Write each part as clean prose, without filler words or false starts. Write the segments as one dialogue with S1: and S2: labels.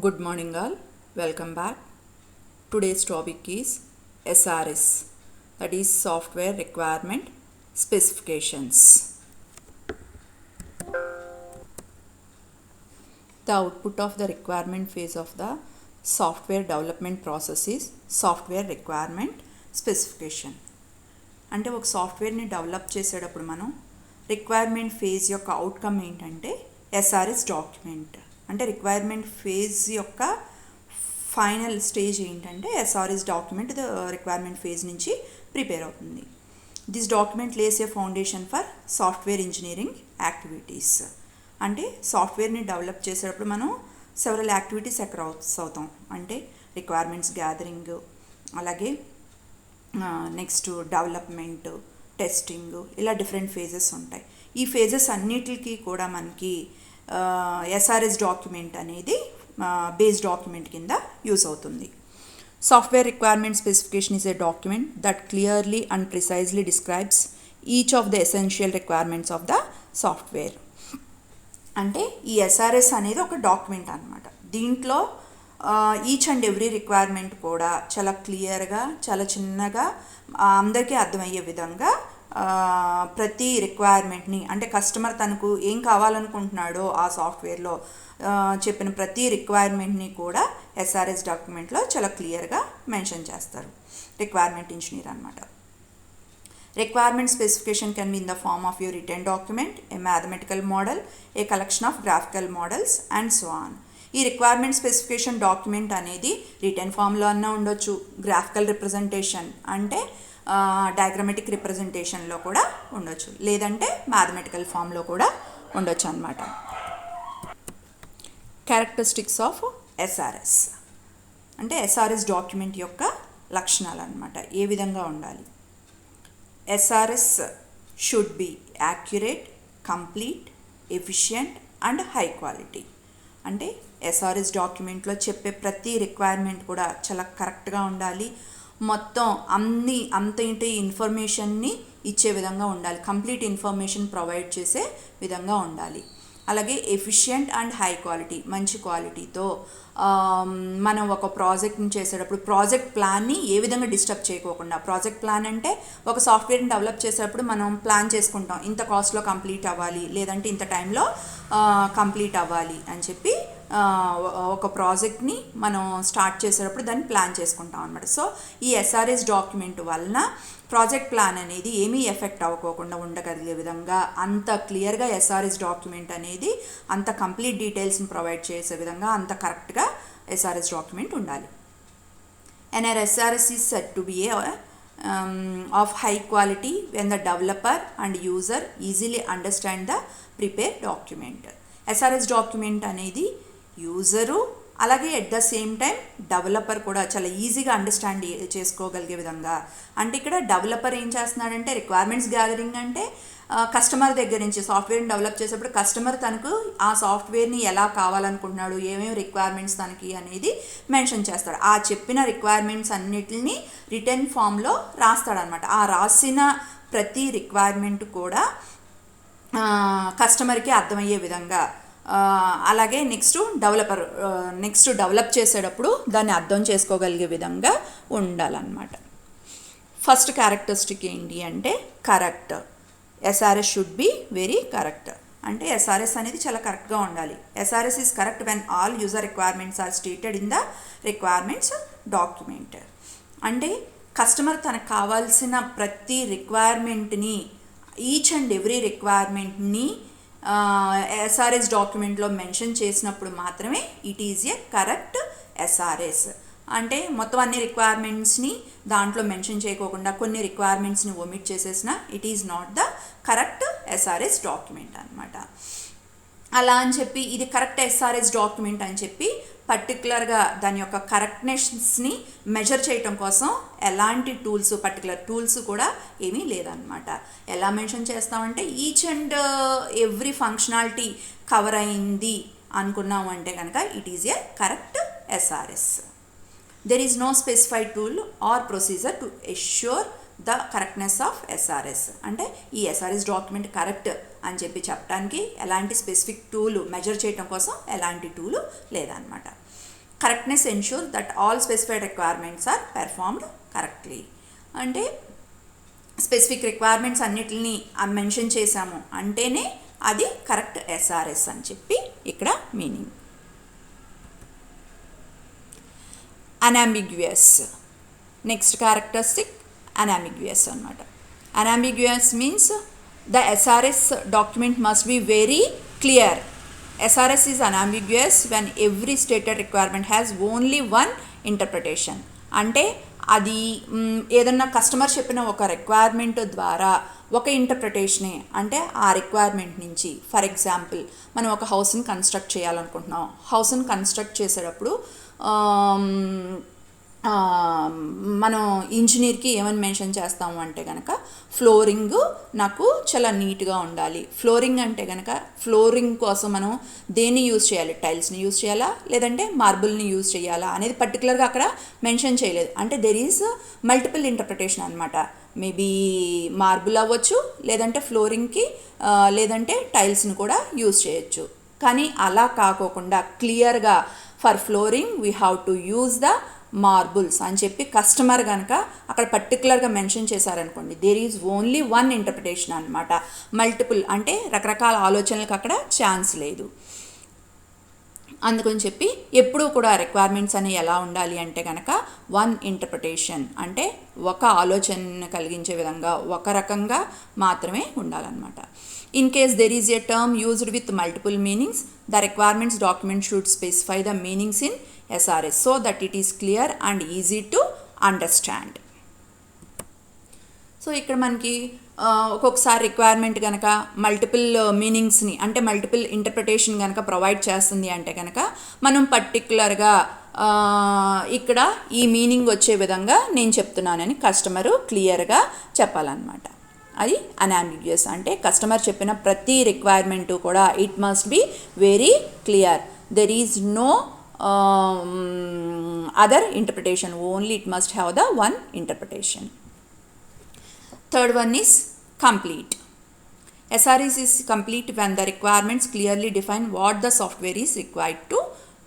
S1: Good morning all, welcome back. Today's topic is SRS, that is Software Requirement Specifications. The output of the requirement phase of the software development process is Software Requirement Specification. అంటే ఒక సాఫ్ట్వేర్ని develop చేసేటప్పుడు మనం requirement phase యొక్క outcome ఏంటంటే SRS document. అంటే requirement phase యొక్క final stage ఏంటంటే ఎస్ఆర్ఎస్ డాక్యుమెంట్ రిక్వైర్మెంట్ ఫేజ్ నుంచి ప్రిపేర్ అవుతుంది. This document lays a foundation for software engineering activities. అంటే సాఫ్ట్వేర్ని డెవలప్ చేసేటప్పుడు మనం సెవరల్ యాక్టివిటీస్ అవుతాం. అంటే రిక్వైర్మెంట్స్ గ్యాదరింగ్, అలాగే నెక్స్ట్ డెవలప్మెంట్, టెస్టింగ్, ఇలా డిఫరెంట్ ఫేజెస్ ఉంటాయి. ఈ ఫేజెస్ అన్నిటికీ కూడా మనకి ఎస్ఆర్ఎస్ డాక్యుమెంట్ అనేది బేస్ డాక్యుమెంట్ కింద యూజ్ అవుతుంది. Software requirement specification is a document that clearly and precisely describes each of the essential requirements of the software. అంటే ఈ ఎస్ఆర్ఎస్ అనేది ఒక డాక్యుమెంట్ అన్నమాట. దీంట్లో ఈచ్ అండ్ ఎవ్రీ రిక్వైర్మెంట్ కూడా చాలా క్లియర్గా, చాలా చిన్నగా అందరికీ అర్థమయ్యే విధంగా ప్రతి రిక్వైర్మెంట్ని, అంటే కస్టమర్ తనకు ఏం కావాలనుకుంటున్నాడో ఆ సాఫ్ట్వేర్లో చెప్పిన ప్రతి రిక్వైర్మెంట్ని కూడా ఎస్ఆర్ఎస్ డాక్యుమెంట్లో చాలా క్లియర్గా మెన్షన్ చేస్తారు రిక్వైర్మెంట్ ఇంజనీర్ అనమాట. Requirement specification can be in the form of your written document, a mathematical model, a collection of graphical models and so on. ఈ రిక్వైర్మెంట్ స్పెసిఫికేషన్ డాక్యుమెంట్ అనేది రిటర్న్ ఫామ్లో అన్నా ఉండొచ్చు, గ్రాఫికల్ రిప్రజెంటేషన్ అంటే diagrammatic రిప్రజెంటేషన్లో కూడా ఉండొచ్చు, లేదంటే మ్యాథమెటికల్ ఫామ్లో కూడా ఉండొచ్చు అన్నమాట. క్యారెక్టరిస్టిక్స్ ఆఫ్ ఎస్ఆర్ఎస్ అంటే ఎస్ఆర్ఎస్ డాక్యుమెంట్ యొక్క లక్షణాలు అన్నమాట. ఏ విధంగా ఉండాలి? SRS should be accurate, complete, efficient and high quality. అంటే ఎస్ఆర్ఎస్ డాక్యుమెంట్లో చెప్పే ప్రతి రిక్వైర్మెంట్ కూడా చాలా కరెక్ట్గా ఉండాలి. మొత్తం అంత ఇంటి ఇన్ఫర్మేషన్ని ఇచ్చే విధంగా ఉండాలి, కంప్లీట్ ఇన్ఫర్మేషన్ ప్రొవైడ్ చేసే విధంగా ఉండాలి. అలాగే ఎఫిషియంట్ అండ్ హై క్వాలిటీ, మంచి క్వాలిటీతో మనం ఒక ప్రాజెక్ట్ని చేసేటప్పుడు ప్రాజెక్ట్ ప్లాన్ని ఏ విధంగా డిస్టర్బ్ చేయకోకుండా, ప్రాజెక్ట్ ప్లాన్ అంటే ఒక సాఫ్ట్వేర్ని డెవలప్ చేసేటప్పుడు మనం ప్లాన్ చేసుకుంటాం, ఇంత కాస్ట్లో కంప్లీట్ అవ్వాలి, లేదంటే ఇంత టైంలో కంప్లీట్ అవ్వాలి అని చెప్పి ఒక ప్రాజెక్ట్ని మనం స్టార్ట్ చేసేటప్పుడు దాన్ని ప్లాన్ చేసుకుంటాం అనమాట. సో ఈ ఎస్ఆర్ఎస్ డాక్యుమెంట్ వలన ప్రాజెక్ట్ ప్లాన్ అనేది ఏమీ ఎఫెక్ట్ అవ్వకోకుండా ఉండగలిగే విధంగా అంత క్లియర్గా ఎస్ఆర్ఎస్ డాక్యుమెంట్ అనేది అంత కంప్లీట్ డీటెయిల్స్ని ప్రొవైడ్ చేసే విధంగా అంత కరెక్ట్గా ఎస్ఆర్ఎస్ డాక్యుమెంట్ ఉండాలి. And SRS is set to be of high quality when the developer and user easily understand the prepared document. SRS document అనేది యూజరు అలాగే at the same time developer కూడా చాలా ఈజీగా అండర్స్టాండ్ చేసుకోగలిగే విధంగా. అంటే ఇక్కడ డెవలపర్ ఏం చేస్తున్నాడంటే రిక్వైర్మెంట్స్ గ్యాదరింగ్ అంటే కస్టమర్ దగ్గర నుంచి సాఫ్ట్వేర్ని డెవలప్ చేసేప్పుడు కస్టమర్ తనకు ఆ సాఫ్ట్వేర్ని ఎలా కావాలనుకుంటున్నాడు, ఏమేమి రిక్వైర్మెంట్స్ తనకి అనేది మెన్షన్ చేస్తాడు. ఆ చెప్పిన రిక్వైర్మెంట్స్ అన్నిటిని రిటర్న్ ఫామ్లో రాస్తాడనమాట. ఆ రాసిన ప్రతి రిక్వైర్మెంట్ కూడా కస్టమర్కి అర్థమయ్యే విధంగా, అలాగే నెక్స్ట్ డెవలప్ చేసేటప్పుడు దాన్ని అర్థం చేసుకోగలిగే విధంగా ఉండాలన్నమాట. ఫస్ట్ క్యారెక్టరిస్టిక్ ఏంటి అంటే correct. SRS should be very correct. అంటే ఎస్ఆర్ఎస్ అనేది చాలా కరెక్ట్గా ఉండాలి. SRS is correct when all user requirements are stated in the requirements document. అంటే కస్టమర్ తనకు కావాల్సిన ప్రతి రిక్వైర్మెంట్ని, ఈచ్ అండ్ ఎవ్రీ రిక్వైర్మెంట్ని ఎస్ఆర్ఎస్ డాక్యుమెంట్లో మెన్షన్ చేసినప్పుడు మాత్రమే it is a correct SRS. అంటే మొత్తం అన్ని రిక్వైర్మెంట్స్ని దాంట్లో మెన్షన్ చేయకోకుండా కొన్ని రిక్వైర్మెంట్స్ని ఒమిట్ చేసేసిన it is not the correct SRS document అనమాట. అలా అని చెప్పి ఇది కరెక్ట్ ఎస్ఆర్ఎస్ డాక్యుమెంట్ అని చెప్పి పర్టికులర్గా దాని యొక్క కరెక్ట్నెస్ని మెజర్ చేయటం కోసం ఎలాంటి పర్టికులర్ టూల్స్ కూడా ఏమీ లేదన్నమాట. ఎలా మెన్షన్ చేస్తామంటే each and every functionality cover అయింది అనుకున్నామంటే కనుక it is a correct SRS. There is no specified tool or procedure to assure the correctness of SRS. అంటే ఈ ఎస్ఆర్ఎస్ డాక్యుమెంట్ కరెక్ట్ అని చెప్పి చెప్పడానికి ఎలాంటి స్పెసిఫిక్ టూలు మెజర్ చేయడం కోసం ఎలాంటి టూలు లేదన్నమాట. Correctness ensure that all specified requirements are performed correctly. అంటే స్పెసిఫిక్ రిక్వైర్మెంట్స్ అన్నిటిని మెన్షన్ చేశాము అంటేనే అది కరెక్ట్ ఎస్ఆర్ఎస్ అని చెప్పి ఇక్కడ meaning. Unambiguous next characteristic unambiguous అనమాట. Unambiguous means the SRS document must be very clear. SRS is unambiguous when every stated requirement has only one interpretation. అంటే అది ఏదన్నా కస్టమర్ చెప్పిన ఒక రిక్వైర్మెంట్ ద్వారా ఒక ఇంటర్ప్రిటేషనే, అంటే ఆ రిక్వైర్మెంట్ నుంచి ఫర్ ఎగ్జాంపుల్ మనం ఒక హౌస్ని కన్స్ట్రక్ట్ చేయాలనుకుంటున్నాం. హౌస్ని కన్స్ట్రక్ట్ చేసేటప్పుడు మనం ఇంజనీర్కి ఏమని మెన్షన్ చేస్తాము అంటే కనుక ఫ్లోరింగ్ నాకు చాలా నీట్గా ఉండాలి. ఫ్లోరింగ్ అంటే కనుక ఫ్లోరింగ్ కోసం మనం దేన్ని యూజ్ చేయాలి, టైల్స్ని యూజ్ చేయాలా లేదంటే మార్బుల్ని యూజ్ చేయాలా అనేది పర్టికులర్గా అక్కడ మెన్షన్ చేయలేదు. అంటే దెర్ ఈజ్ మల్టిపుల్ ఇంటర్ప్రిటేషన్ అనమాట. మేబీ మార్బుల్ అవ్వచ్చు, లేదంటే ఫ్లోరింగ్కి లేదంటే టైల్స్ని కూడా యూజ్ చేయొచ్చు. కానీ అలా కాకోకుండా క్లియర్గా for flooring we have to use the marbles అని చెప్పి కస్టమర్ కనుక అక్కడ పర్టికులర్గా మెన్షన్ చేశారనుకోండి, there is only one interpretation అనమాట. మల్టిపుల్ అంటే రకరకాల ఆలోచనలకు అక్కడ ఛాన్స్ లేదు. అందుకని చెప్పి ఎప్పుడూ కూడా రిక్వైర్మెంట్స్ అనేవి ఎలా ఉండాలి అంటే కనుక వన్ ఇంటర్ప్రిటేషన్, అంటే ఒక ఆలోచన కలిగించే విధంగా ఒక రకంగా మాత్రమే ఉండాలన్నమాట. In case there is a term used with multiple meanings, the requirements document should specify the meanings in SRS so that it is clear and easy to understand. So ఇక్కడ మనకి ఒక్కొక్కసారి రిక్వైర్మెంట్ కనుక మల్టిపుల్ మీనింగ్స్ని అంటే multiple interpretation కనుక provide చేస్తుంది అంటే కనుక మనం పర్టికులర్గా ఇక్కడ ఈ మీనింగ్ వచ్చే విధంగా నేను చెప్తున్నానని కస్టమరు క్లియర్గా చెప్పాలన్నమాట. అది అన్అంబిగ్యుయస్ అంటే కస్టమర్ చెప్పిన ప్రతి రిక్వైర్మెంటు కూడా it must be very clear. There is no other interpretation, only it must have the one interpretation. Third one is complete. SRS is complete when the requirements clearly define what the software is required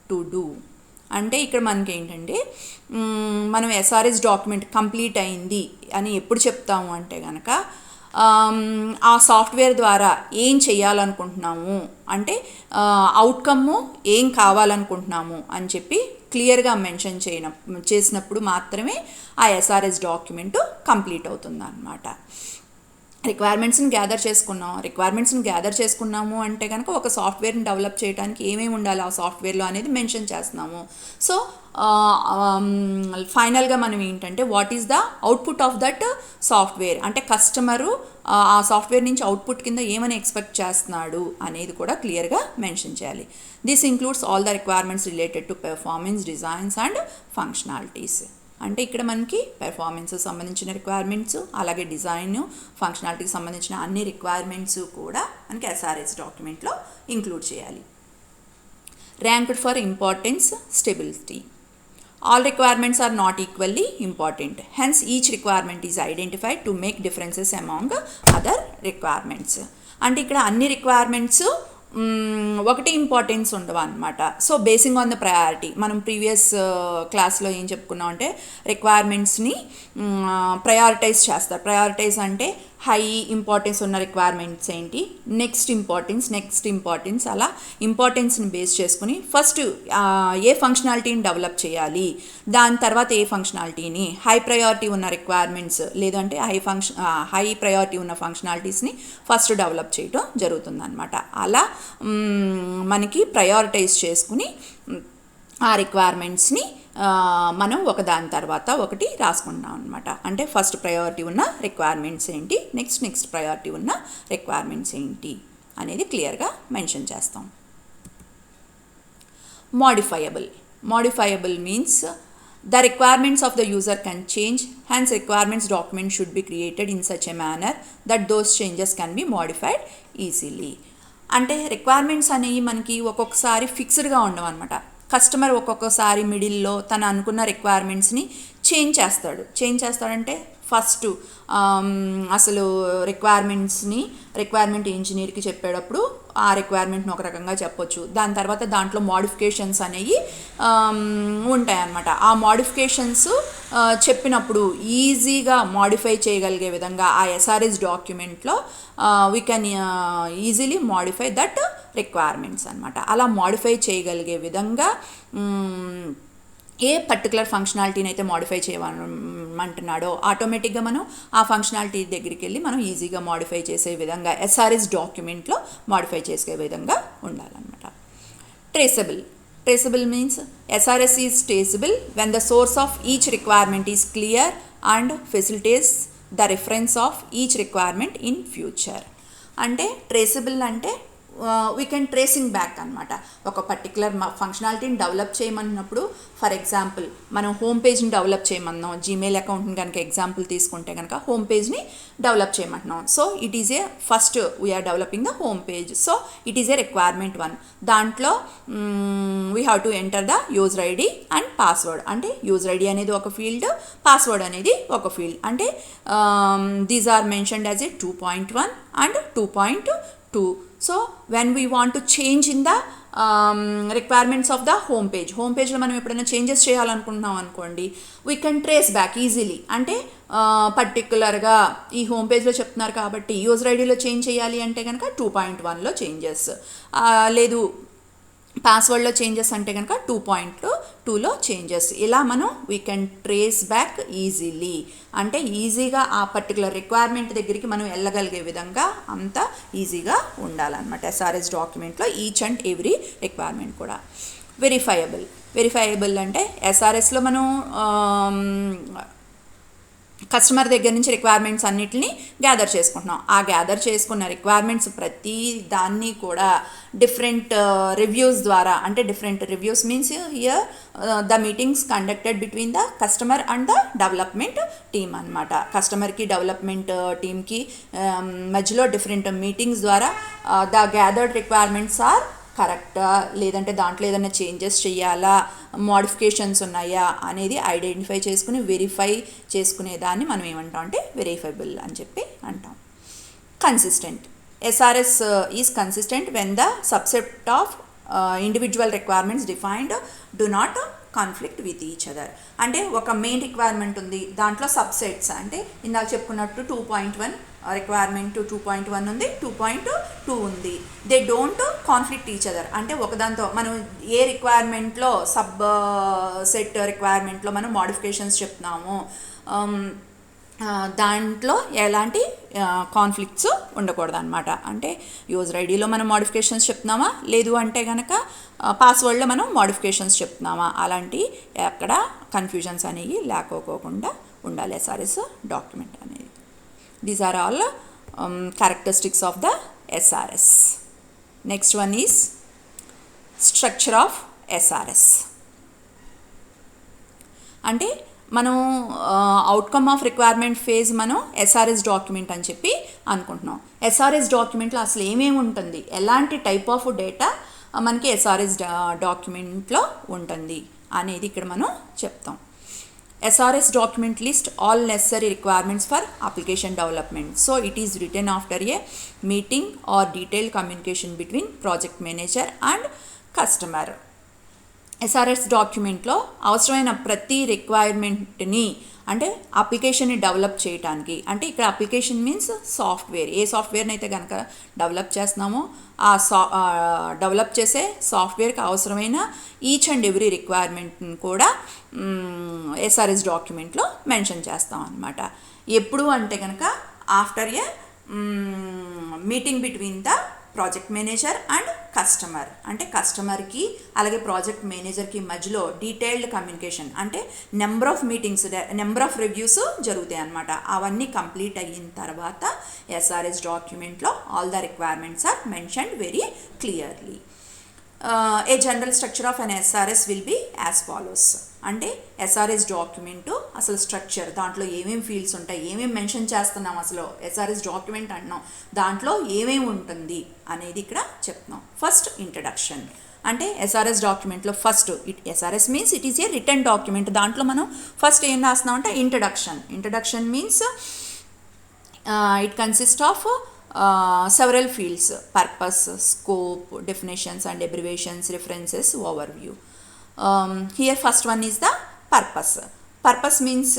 S1: to do. అంటే ఇక్కడ మనకి ఏంటంటే మనం SRS document complete అయింది అని ఎప్పుడు చెప్తాము అంటే కనుక ఆ సాఫ్ట్వేర్ ద్వారా ఏం చేయాలనుకుంటున్నాము అంటే అవుట్కమ్ ఏం కావాలనుకుంటున్నాము అని చెప్పి క్లియర్గా మెన్షన్ చేసినప్పుడు మాత్రమే ఆ SRS డాక్యుమెంట్ కంప్లీట్ అవుతుంది అన్నమాట. రిక్వైర్మెంట్స్ని గ్యాదర్ చేసుకున్నాము అంటే కనుక ఒక సాఫ్ట్వేర్ని డెవలప్ చేయడానికి ఏమేమి ఉండాలి ఆ సాఫ్ట్వేర్లో అనేది మెన్షన్ చేస్తున్నాము. సో ఫైనల్గా మనం ఏంటంటే what is the output of that software, అంటే కస్టమరు ఆ సాఫ్ట్వేర్ నుంచి అవుట్పుట్ కింద ఏమని ఎక్స్పెక్ట్ చేస్తున్నాడు అనేది కూడా క్లియర్గా మెన్షన్ చేయాలి. This includes all the requirements related to performance, designs and functionalities. అంటే ఇక్కడ మనకి పెర్ఫార్మెన్స్ సంబంధించిన రిక్వైర్మెంట్స్, అలాగే డిజైన్, ఫంక్షనాలిటీకి సంబంధించిన అన్ని రిక్వైర్మెంట్స్ కూడా మనకి SRS డాక్యుమెంట్లో ఇంక్లూడ్ చేయాలి. Ranked for importance, stability. All requirements are not equally important. Hence, each requirement is identified to make differences among other requirements. అంటే ఇక్కడ అన్ని రిక్వైర్మెంట్స్ ఒకటి ఇంపార్టెన్స్ ఉండవు అనమాట. So basing on the priority మనం ప్రీవియస్ క్లాస్లో ఏం చెప్పుకున్నాం అంటే రిక్వైర్మెంట్స్ని ప్రయారిటైజ్ చేస్తారు. ప్రయారిటైజ్ అంటే హై ఇంపార్టెన్స్ ఉన్న రిక్వైర్మెంట్స్ ఏంటి, నెక్స్ట్ ఇంపార్టెన్స్ అలా ఇంపార్టెన్స్ని బేస్ చేసుకుని ఫస్ట్ ఏ ఫంక్షనాలిటీని డెవలప్ చేయాలి, దాని తర్వాత ఏ ఫంక్షనాలిటీని హై ప్రయారిటీ ఉన్న రిక్వైర్మెంట్స్ లేదంటే హై ప్రయారిటీ ఉన్న ఫంక్షనాలిటీస్ని ఫస్ట్ డెవలప్ చేయడం జరుగుతుంది అనమాట. అలా మనకి ప్రయారిటైజ్ చేసుకుని ఆ రిక్వైర్మెంట్స్ని మనం ఒకదాని తర్వాత ఒకటి రాసుకుంటున్నాం అనమాట. అంటే ఫస్ట్ ప్రయారిటీ ఉన్న రిక్వైర్మెంట్స్ ఏంటి, నెక్స్ట్ ప్రయారిటీ ఉన్న రిక్వైర్మెంట్స్ ఏంటి అనేది క్లియర్గా మెన్షన్ చేస్తాం. మోడిఫైయబుల్ means the requirements of the user can change, hence requirements document should be created in such a manner that those changes can be modified easily. అంటే requirements అనేవి మనకి ఒక్కొక్కసారి ఫిక్స్డ్గా ఉండవు అనమాట. కస్టమర్ ఒక్కొక్కసారి మిడిల్లో తను అనుకున్న రిక్వైర్మెంట్స్ని చేంజ్ చేస్తాడంటే ఫస్ట్ అసలు రిక్వైర్మెంట్ ఇంజనీర్కి చెప్పేటప్పుడు ఆ రిక్వైర్మెంట్ని ఒక రకంగా చెప్పొచ్చు. దాని తర్వాత దాంట్లో మోడిఫికేషన్స్ అనేవి ఉంటాయన్నమాట. ఆ మోడిఫికేషన్స్ చెప్పినప్పుడు ఈజీగా మోడిఫై చేయగలిగే విధంగా ఆ ఎస్ఆర్ఎస్ డాక్యుమెంట్లో we can easily modify that requirements అనమాట. అలా మోడిఫై చేయగలిగే విధంగా ఏ పర్టికులర్ ఫంక్షనాలిటీని అయితే మోడిఫై చేయమంటున్నాడో ఆటోమేటిక్గా మనం ఆ ఫంక్షనాలిటీ దగ్గరికి వెళ్ళి మనం ఈజీగా మోడిఫై చేసే విధంగా ఎస్ఆర్ఎస్ డాక్యుమెంట్లో మోడిఫై చేసే విధంగా ఉండాలన్నమాట. Traceable means SRS is traceable when the source of each requirement is clear and facilitates the reference of each requirement in future. అంటే ట్రేసబుల్ అంటే వీ కెన్ ట్రేసింగ్ బ్యాక్ అనమాట. ఒక పర్టికులర్ ఫంక్షనాలిటీని డెవలప్ చేయమన్నప్పుడు, for example మనం home పేజ్ని develop చేయమన్నాం, Gmail అకౌంట్ని కనుక ఎగ్జాంపుల్ తీసుకుంటే కనుక హోమ్ పేజ్ని డెవలప్ చేయమంటున్నాం. So it is a first we are developing the home page. So it is a requirement 1. దాంట్లో we have to enter the user ID and password. అంటే యూజర్ ఐడి అనేది ఒక ఫీల్డ్, పాస్వర్డ్ అనేది ఒక ఫీల్డ్. అంటే these are mentioned as a 2.1 and 2.2. So when we want to change in the requirements of the home పేజ్లో మనం ఎప్పుడైనా changes చేయాలనుకుంటున్నాం అనుకోండి, we can trace back easily. అంటే పర్టికులర్గా ఈ హోమ్ పేజ్లో చెప్తున్నారు కాబట్టి యూజర్ ఐడిలో చేంజ్ చేయాలి అంటే కనుక 2.1లో చేంజెస్, లేదు పాస్వర్డ్లో చేంజెస్ అంటే కనుక 2.2లో చేంజెస్. ఇలా మనం we can trace back easily. అంటే ఈజీగా ఆ పర్టికులర్ రిక్వైర్మెంట్ దగ్గరికి మనం వెళ్ళగలిగే విధంగా అంత ఈజీగా ఉండాలన్నమాట ఎస్ఆర్ఎస్ డాక్యుమెంట్లో ఈచ్ అండ్ ఎవ్రీ రిక్వైర్మెంట్ కూడా. వెరిఫైయబుల్ అంటే ఎస్ఆర్ఎస్లో మనం కస్టమర్ దగ్గర నుంచి రిక్వైర్మెంట్స్ అన్నిటిని గ్యాదర్ చేసుకుంటున్నాం. ఆ గ్యాదర్ చేసుకున్న రిక్వైర్మెంట్స్ ప్రతి దాన్ని కూడా డిఫరెంట్ రివ్యూస్ ద్వారా, అంటే different reviews means here the meetings conducted between the customer and the development team అనమాట. కస్టమర్కి డెవలప్మెంట్ టీమ్కి మధ్యలో డిఫరెంట్ మీటింగ్స్ ద్వారా ద గ్యాదర్డ్ రిక్వైర్మెంట్స్ ఆర్ కరెక్టా, లేదంటే దాంట్లో ఏదైనా చేంజెస్ చేయాలా, మోడిఫికేషన్స్ ఉన్నాయా అనేది ఐడెంటిఫై చేసుకుని వెరిఫై చేసుకునే దాన్ని మనం ఏమంటాం అంటే వెరిఫైబుల్ అని చెప్పి అంటాం. Consistent. SRS is consistent when the subset of individual requirements defined do not conflict with each other. అంటే ఒక మెయిన్ రిక్వైర్మెంట్ ఉంది, దాంట్లో సబ్సెట్స్ అంటే ఇందాక చెప్పుకున్నట్టు 2.1 రిక్వైర్మెంట్ 2.1 ఉంది, 2.2 ఉంది. They don't conflict each other. అంటే ఒకదాంతో మనం ఏ రిక్వైర్మెంట్లో సబ్ సెట్ రిక్వైర్మెంట్లో మనం మోడిఫికేషన్స్ చెప్తున్నాము, దాంట్లో ఎలాంటి కాన్ఫ్లిక్ట్స్ ఉండకూడదు అనమాట. అంటే యూజర్ ఐడిలో మనం మోడిఫికేషన్స్ చెప్తున్నామా, లేదు అంటే కనుక పాస్వర్డ్లో మనం మోడిఫికేషన్స్ చెప్తున్నామా, అలాంటి ఎక్కడ కన్ఫ్యూజన్స్ అనేవి లేకపోకుండా ఉండాలి ఎస్ఆర్ఎస్ డాక్యుమెంట్ అనేది. These are all characteristics of the SRS. Next one is structure of SRS. అంటే మనం అవుట్కమ్ ఆఫ్ రిక్వైర్మెంట్ ఫేజ్ మనం ఎస్ఆర్ఎస్ డాక్యుమెంట్ అని చెప్పి అనుకుంటున్నాం. ఎస్ఆర్ఎస్ డాక్యుమెంట్లో అసలు ఏమేమి ఉంటుంది, ఎలాంటి టైప్ ఆఫ్ డేటా మనకి ఎస్ఆర్ఎస్ డాక్యుమెంట్లో ఉంటుంది అనేది ఇక్కడ మనం చెప్తాం. SRS document list all necessary requirements for application development. So it is written after a meeting or detailed communication between project manager and customer. SRS డాక్యుమెంట్లో అవసరమైన ప్రతి రిక్వైర్మెంట్ని అంటే అప్లికేషన్ని డెవలప్ చేయడానికి, అంటే ఇక్కడ అప్లికేషన్ మీన్స్ సాఫ్ట్వేర్, ఏ సాఫ్ట్వేర్ని అయితే కనుక డెవలప్ చేస్తున్నామో ఆ డెవలప్ చేసే సాఫ్ట్వేర్కి అవసరమైన ఈచ్ అండ్ ఎవ్రీ రిక్వైర్మెంట్ని కూడా ఎస్ఆర్ఎస్ డాక్యుమెంట్లో మెన్షన్ చేస్తాం అన్నమాట. ఎప్పుడు అంటే కనుక after a meeting between the project manager and customer. అంటే కస్టమర్కి అలాగే ప్రాజెక్ట్ మేనేజర్కి మధ్యలో డీటెయిల్డ్ కమ్యూనికేషన్, అంటే number of meetings, number of reviews జరుగుతాయి అన్నమాట. అవన్నీ కంప్లీట్ అయిన తర్వాత ఎస్ఆర్ఎస్ డాక్యుమెంట్లో all the requirements are mentioned very clearly. A general structure of an SRS will be as follows. అంటే ఎస్ఆర్ఎస్ డాక్యుమెంటు అసలు స్ట్రక్చర్, దాంట్లో ఏమేమి ఫీల్డ్స్ ఉంటాయి, ఏమేమి మెన్షన్ చేస్తున్నాం, అసలు ఎస్ఆర్ఎస్ డాక్యుమెంట్ అంటున్నాం, దాంట్లో ఏమేమి ఉంటుంది అనేది ఇక్కడ చెప్తున్నాం. First introduction. అంటే ఎస్ఆర్ఎస్ డాక్యుమెంట్లో first SRS means it is a written document. దాంట్లో మనం ఫస్ట్ ఏం రాస్తున్నాం అంటే introduction means it consist of several fields: purpose, scope, definitions and abbreviations, references, overview. Here first one is the purpose means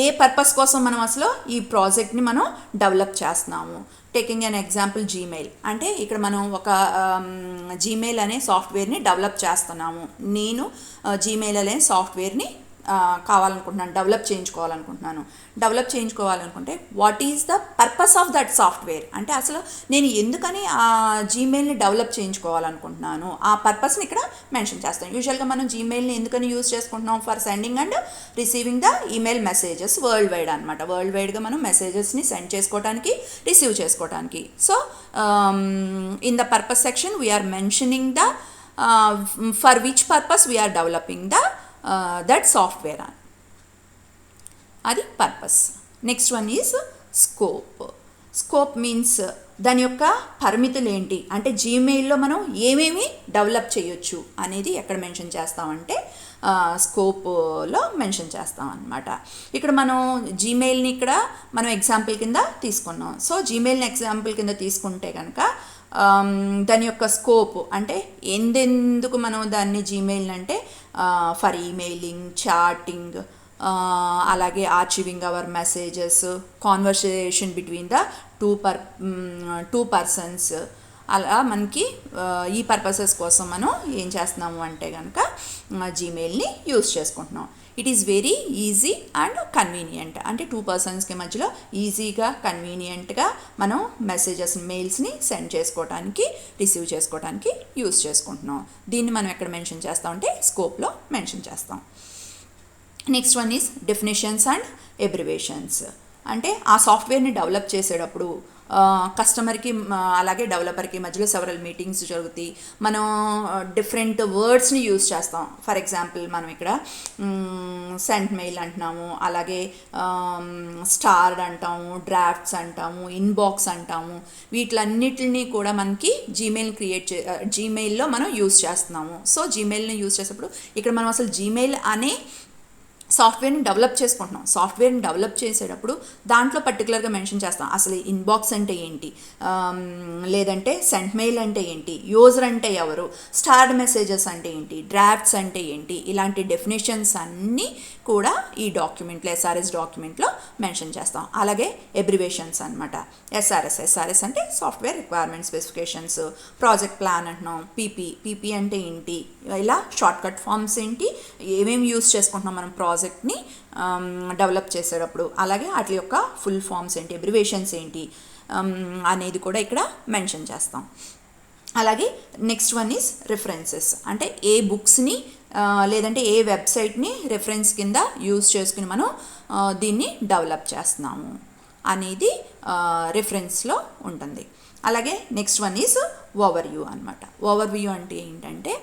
S1: A purpose కోసం మనం అసలు ఈ ప్రాజెక్ట్ని మనం డెవలప్ చేస్తున్నాము. టేకింగ్ అన్ ఎగ్జాంపుల్ జీమెయిల్, అంటే ఇక్కడ మనం ఒక జీమెయిల్ అనే సాఫ్ట్వేర్ని డెవలప్ చేస్తున్నాము. నేను జీమెయిల్ అనే సాఫ్ట్వేర్ని కావాలనుకుంటున్నాను, డెవలప్ చేయించుకోవాలనుకుంటే what is the purpose of that software, అంటే అసలు నేను ఎందుకని ఆ జీమెయిల్ని డెవలప్ చేయించుకోవాలనుకుంటున్నాను, ఆ పర్పస్ని ఇక్కడ మెన్షన్ చేస్తాను. యూజువల్గా మనం జీమెయిల్ని ఎందుకని యూజ్ చేసుకుంటున్నాం? For sending and receiving the email messages world wide అనమాట. వరల్డ్ వైడ్గా మనం మెసేజెస్ని సెండ్ చేసుకోవడానికి, రిసీవ్ చేసుకోవడానికి. So in the purpose section we are mentioning the for which purpose we are developing the that software అని, అది purpose. Next one is scope means దాని యొక్క పరిమితులు ఏంటి, అంటే జీమెయిల్లో మనం ఏమేమి డెవలప్ చేయొచ్చు అనేది ఎక్కడ మెన్షన్ చేస్తామంటే స్కోప్లో మెన్షన్ చేస్తాం అన్నమాట. ఇక్కడ మనం జీమెయిల్ని ఇక్కడ మనం ఎగ్జాంపుల్ కింద తీసుకున్నాం. సో జీమెయిల్ని ఎగ్జాంపుల్ కింద తీసుకుంటే కనుక దాని యొక్క స్కోప్ అంటే ఎందుకు మనం దాన్ని జీమెయిల్ అంటే ఫర్ ఈమెయిలింగ్, చాటింగ్, అలాగే archiving our messages, conversation between the two persons, అలా మనకి ఈ పర్పసెస్ కోసం మనం ఏం చేస్తున్నాము అంటే కనుక జీమెయిల్ని యూజ్ చేసుకుంటున్నాం. It is very easy and convenient, అంటే టూ పర్సన్స్కి మధ్యలో ఈజీగా కన్వీనియంట్గా మనం మెయిల్స్ని సెండ్ చేసుకోవడానికి, రిసీవ్ చేసుకోవడానికి యూజ్ చేసుకుంటున్నాం. దీన్ని మనం ఎక్కడ మెన్షన్ చేస్తామంటే స్కోప్లో మెన్షన్ చేస్తాం. Next one is definitions and abbreviations, అంటే ఆ సాఫ్ట్వేర్ని డెవలప్ చేసేటప్పుడు కస్టమర్కి అలాగే డెవలపర్కి మధ్యలో సెవరల్ మీటింగ్స్ జరుగుతాయి. మనం డిఫరెంట్ వర్డ్స్ని యూజ్ చేస్తాం. ఫర్ ఎగ్జాంపుల్ మనం ఇక్కడ సెంట్ మెయిల్ అంటున్నాము, అలాగే స్టార్డ్ అంటాము, డ్రాఫ్ట్స్ అంటాము, ఇన్బాక్స్ అంటాము. వీటిలన్నిటిని కూడా మనకి జీమెయిల్లో మనం యూజ్ చేస్తున్నాము. సో జీమెయిల్ని యూజ్ చేసేటప్పుడు ఇక్కడ మనం అసలు జీమెయిల్ అనే సాఫ్ట్వేర్ని డెవలప్ చేసుకుంటున్నాం. సాఫ్ట్వేర్ని డెవలప్ చేసేటప్పుడు దాంట్లో పర్టికులర్గా మెన్షన్ చేస్తాం అసలు ఇన్బాక్స్ అంటే ఏంటి, లేదంటే సెంట్ మెయిల్ అంటే ఏంటి, యూజర్ అంటే ఎవరు, స్టార్డ్ మెసేజెస్ అంటే ఏంటి, డ్రాఫ్ట్స్ అంటే ఏంటి, ఇలాంటి డెఫినేషన్స్ అన్నీ కూడా ఈ డాక్యుమెంట్లో ఎస్ఆర్ఎస్ డాక్యుమెంట్లో మెన్షన్ చేస్తాం. అలాగే అబ్రివేషన్స్ అనమాట. ఎస్ఆర్ఎస్ అంటే software requirement specifications, project plan అంటున్నాం, పీపీ అంటే ఏంటి, ఇలా షార్ట్కట్ ఫామ్స్ ఏంటి, ఏమేమి యూజ్ చేసుకుంటున్నాం మనం ప్రాజెక్ట్ని డెవలప్ చేసేటప్పుడు, అలాగే వాటి యొక్క ఫుల్ ఫామ్స్ ఏంటి, అబ్రివేషన్స్ ఏంటి అనేది కూడా ఇక్కడ మెన్షన్ చేస్తాం. అలాగే నెక్స్ట్ వన్ ఈజ్ రిఫరెన్సెస్, అంటే ఏ బుక్స్ని లేదంటే ఏ వెబ్సైట్ని రెఫరెన్స్ కింద యూజ్ చేసుకుని మనం దీన్ని డెవలప్ చేస్తున్నాము అనేది రిఫరెన్స్లో ఉంటుంది. అలాగే నెక్స్ట్ వన్ ఈజ్ ఓవర్వ్యూ అనమాట. ఓవర్వ్యూ అంటే ఏంటంటే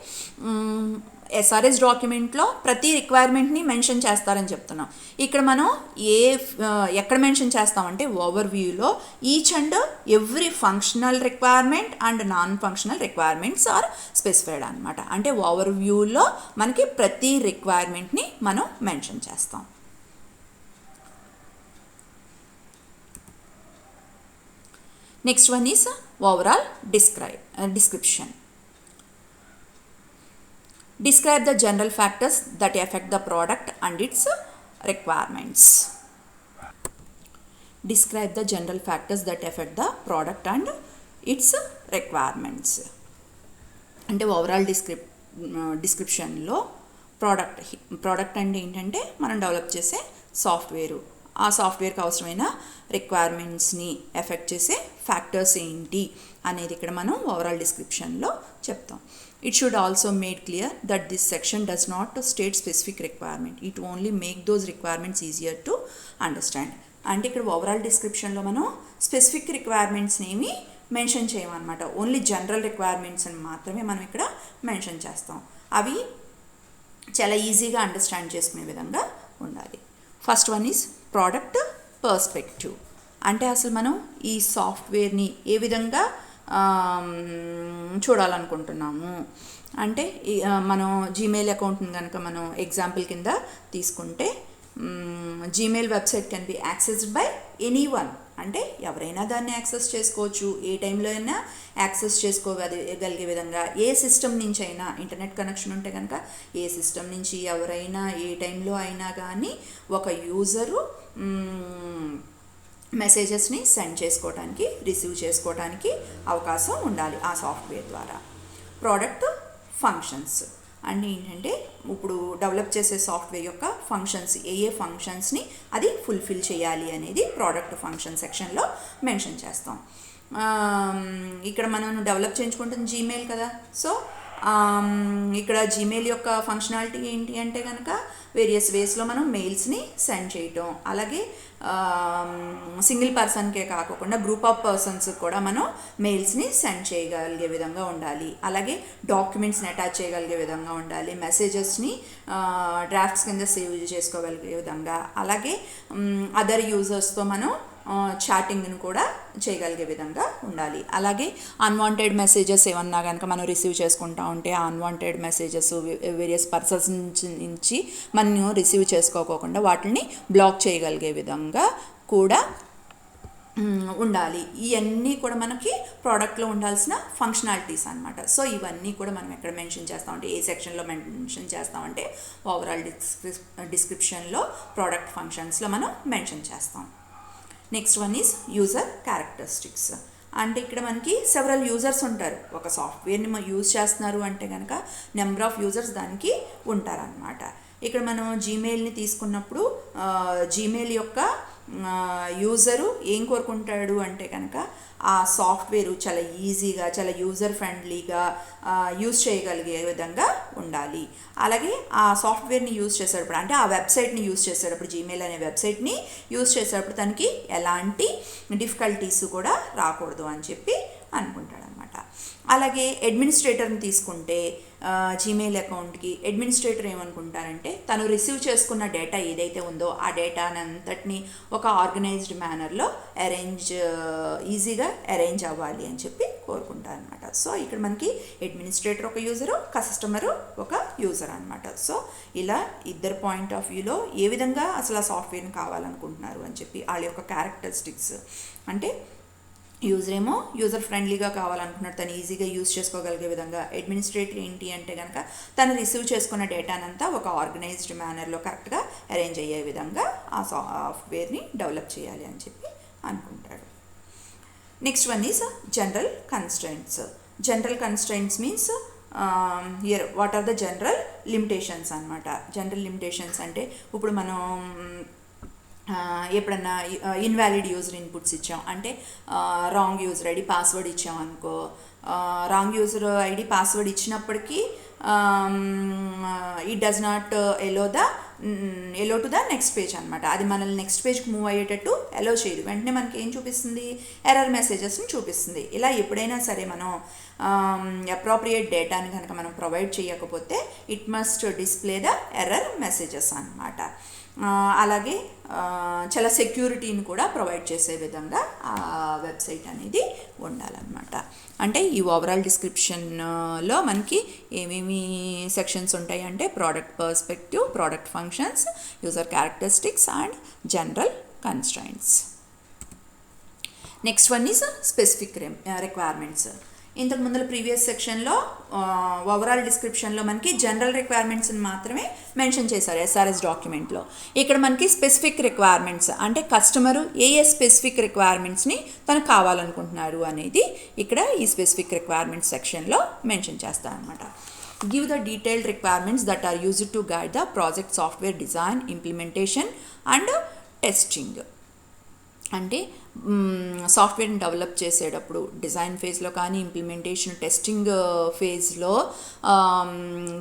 S1: ఎస్ఆర్ఎస్ డాక్యుమెంట్లో ప్రతి రిక్వైర్మెంట్ని మెన్షన్ చేస్తారని చెప్తున్నాం. ఇక్కడ మనం ఎక్కడ మెన్షన్ చేస్తామంటే ఓవర్వ్యూలో each and every functional requirement and non functional requirements are specified అనమాట. అంటే ఓవర్వ్యూలో మనకి ప్రతి రిక్వైర్మెంట్ని మనం మెన్షన్ చేస్తాం. Next one is overall description. Describe the general factors that affect the product and its requirements. Describe the general factors that affect the product and its requirements. అంటే overall డిస్క్రిప్షన్లో ప్రోడక్ట్ అంటే ఏంటంటే మనం డెవలప్ చేసే software, ఆ సాఫ్ట్వేర్కి అవసరమైన రిక్వైర్మెంట్స్ని effect చేసే factors ఏంటి అనేది ఇక్కడ మనం ఓవరాల్ డిస్క్రిప్షన్లో చెప్తాం. It should also made clear that this section does not state specific requirement. It only make those requirements easier to understand. అంటే ఇక్కడ ఓవరాల్ డిస్క్రిప్షన్లో మనం స్పెసిఫిక్ రిక్వైర్మెంట్స్ని ఏమి మెన్షన్ చేయమన్నమాట. ఓన్లీ జనరల్ రిక్వైర్మెంట్స్ని మాత్రమే మనం ఇక్కడ మెన్షన్ చేస్తాం. అవి చాలా ఈజీగా అండర్స్టాండ్ చేసుకునే విధంగా ఉండాలి. First one is product perspective, అంటే అసలు మనం ఈ సాఫ్ట్వేర్ని ఏ విధంగా చూడాలనుకుంటున్నాము అంటే మనం జీమెయిల్ అకౌంట్ని కనుక మనం ఎగ్జాంపుల్ కింద తీసుకుంటే Gmail website can be accessed by any one అంటే ఎవరైనా దాన్ని యాక్సెస్ చేసుకోవచ్చు, ఏ టైంలో అయినా యాక్సెస్ చేసుకోగలిగే విధంగా ఏ సిస్టమ్ నుంచి అయినా ఇంటర్నెట్ కనెక్షన్ ఉంటే కనుక ఏ సిస్టమ్ నుంచి ఎవరైనా ఏ టైంలో అయినా కానీ ఒక యూజరు మెసేజెస్ని సెండ్ చేసుకోవడానికి రిసీవ్ చేసుకోవడానికి అవకాశం ఉండాలి ఆ సాఫ్ట్వేర్ ద్వారా. ప్రోడక్ట్ ఫంక్షన్స్ అంటే ఏంటంటే ఇప్పుడు డెవలప్ చేసే సాఫ్ట్వేర్ యొక్క ఫంక్షన్స్ ఏ ఫంక్షన్స్ని అది ఫుల్ఫిల్ చేయాలి అనేది ప్రోడక్ట్ ఫంక్షన్ సెక్షన్లో మెన్షన్ చేస్తాం. ఇక్కడ మనం డెవలప్ చేయించుకుంటుంది జీమెయిల్ కదా, సో ఇక్కడ జీమెయిల్ యొక్క ఫంక్షనాలిటీ ఏంటి అంటే కనుక వేరియస్ వేస్లో మనం మెయిల్స్ని సెండ్ చేయటం, అలాగే సింగిల్ పర్సన్కే కాకుండా గ్రూప్ ఆఫ్ పర్సన్స్కి కూడా మనం మెయిల్స్ని సెండ్ చేయగలిగే విధంగా ఉండాలి, అలాగే డాక్యుమెంట్స్ని అటాచ్ చేయగలిగే విధంగా ఉండాలి, మెసేజెస్ని డ్రాఫ్ట్స్ కింద సేవ్ చేసుకోగలిగే విధంగా, అలాగే అదర్ యూజర్స్తో మనం చాటింగ్ను కూడా చేయగలిగే విధంగా ఉండాలి. అలాగే అన్వాంటెడ్ మెసేజెస్ ఏమన్నా కనుక మనం రిసీవ్ చేసుకుంటా ఉంటే ఆ అన్వాంటెడ్ మెసేజెస్ వేరియస్ పర్సన్స్ నుంచి మనం రిసీవ్ చేసుకోకుండా వాటిని బ్లాక్ చేయగలిగే విధంగా కూడా ఉండాలి. ఇవన్నీ కూడా మనకి ప్రోడక్ట్లో ఉండాల్సిన ఫంక్షనాలిటీస్ అనమాట. సో ఇవన్నీ కూడా మనం ఎక్కడ మెన్షన్ చేస్తామంటే ఏ సెక్షన్లో మెన్షన్ చేస్తామంటే ఓవరాల్ డిస్క్రిప్షన్లో ప్రోడక్ట్ ఫంక్షన్స్లో మనం మెన్షన్ చేస్తాం. Next one is user characteristics. అంటే ఇక్కడ మనకి సెవరల్ యూజర్స్ ఉంటారు, ఒక సాఫ్ట్వేర్ని యూజ్ చేస్తున్నారు అంటే కనుక నెంబర్ ఆఫ్ యూజర్స్ దానికి ఉంటారనమాట. ఇక్కడ మనం జీమెయిల్ని తీసుకున్నప్పుడు జీమెయిల్ యొక్క యూజరు ఏం కోరుకుంటాడు అంటే కనుక ఆ సాఫ్ట్వేరు చాలా ఈజీగా చాలా యూజర్ ఫ్రెండ్లీగా యూజ్ చేయగలిగే విధంగా ఉండాలి. అలాగే ఆ సాఫ్ట్వేర్ని యూజ్ చేసేటప్పుడు అంటే ఆ వెబ్సైట్ని యూజ్ చేసేటప్పుడు జీమెయిల్ అనే వెబ్సైట్ని యూజ్ చేసేటప్పుడు తనకి ఎలాంటి డిఫికల్టీస్ కూడా రాకూడదు అని చెప్పి అనుకుంటాడు అనమాట. అలాగే అడ్మినిస్ట్రేటర్ని తీసుకుంటే జీమెయిల్ అకౌంట్కి అడ్మినిస్ట్రేటర్ ఏమనుకుంటారంటే తను రిసీవ్ చేసుకున్న డేటా ఏదైతే ఉందో ఆ డేటానంతటిని ఒక ఆర్గనైజ్డ్ మేనర్లో ఈజీగా అరేంజ్ అవ్వాలి అని చెప్పి కోరుకుంటారు అనమాట. సో ఇక్కడ మనకి అడ్మినిస్ట్రేటర్ ఒక యూజరు, కస్టమరు ఒక యూజర్ అనమాట. సో ఇలా ఇద్దరు పాయింట్ ఆఫ్ వ్యూలో ఏ విధంగా అసలు ఆ సాఫ్ట్వేర్ని కావాలనుకుంటున్నారు అని చెప్పి వాళ్ళ యొక్క క్యారెక్టరిస్టిక్స్ అంటే యూజర్ ఏమో యూజర్ ఫ్రెండ్లీగా కావాలనుకున్నాడు, తను ఈజీగా యూజ్ చేసుకోగలిగే విధంగా. అడ్మినిస్ట్రేటర్ ఏంటి అంటే కనుక తను రిసీవ్ చేసుకున్న డేటానంతా ఒక ఆర్గనైజ్డ్ మేనర్లో కరెక్ట్గా అరేంజ్ అయ్యే విధంగా ఆ సాఫ్ట్వేర్ని డెవలప్ చేయాలి అని చెప్పి అనుకుంటాడు. Next one is general constraints. General constraints means here what are the general limitations అనమాట. జనరల్ లిమిటేషన్స్ అంటే ఇప్పుడు మనం ఎప్పుడన్నా ఇన్వాలిడ్ యూజర్ ఇన్పుట్స్ ఇచ్చాం అంటే రాంగ్ యూజర్ ఐడి పాస్వర్డ్ ఇచ్చాం అనుకో, రాంగ్ యూజర్ ఐడి పాస్వర్డ్ ఇచ్చినప్పటికీ it does not allow to the next page అనమాట. అది మనల్ని నెక్స్ట్ పేజ్కి మూవ్ అయ్యేటట్టు ఎలో చేయదు. వెంటనే మనకి ఏం చూపిస్తుంది, ఎర్రర్ మెసేజెస్ని చూపిస్తుంది. ఇలా ఎప్పుడైనా సరే మనం అప్రోప్రియేట్ డేటాని కనుక మనం ప్రొవైడ్ చేయకపోతే it must display the error messages అనమాట. అలాగే చాలా సెక్యూరిటీని కూడా ప్రొవైడ్ చేసే విధంగా ఆ వెబ్సైట్ అనేది ఉండాలన్నమాట. అంటే ఈ ఓవరాల్ డిస్క్రిప్షన్లో మనకి ఏమేమి సెక్షన్స్ ఉంటాయి అంటే product perspective, product functions, user characteristics and general constraints. Next one is specific requirements. ఇంతకు ముందు ప్రీవియస్ సెక్షన్లో ఓవరాల్ డిస్క్రిప్షన్లో మనకి జనరల్ రిక్వైర్మెంట్స్ని మాత్రమే మెన్షన్ చేశారు ఎస్ఆర్ఎస్ డాక్యుమెంట్లో. ఇక్కడ మనకి స్పెసిఫిక్ రిక్వైర్మెంట్స్ అంటే కస్టమరు ఏ స్పెసిఫిక్ రిక్వైర్మెంట్స్ని తనకు కావాలనుకుంటున్నారు అనేది ఇక్కడ ఈ స్పెసిఫిక్ రిక్వైర్మెంట్స్ సెక్షన్లో మెన్షన్ చేస్తారనమాట. Give the detailed requirements that are used to guide the project software design, implementation and testing. అంటే సాఫ్ట్వేర్ని డెవలప్ చేసేటప్పుడు డిజైన్ ఫేజ్లో కానీ ఇంప్లిమెంటేషన్ టెస్టింగ్ ఫేజ్లో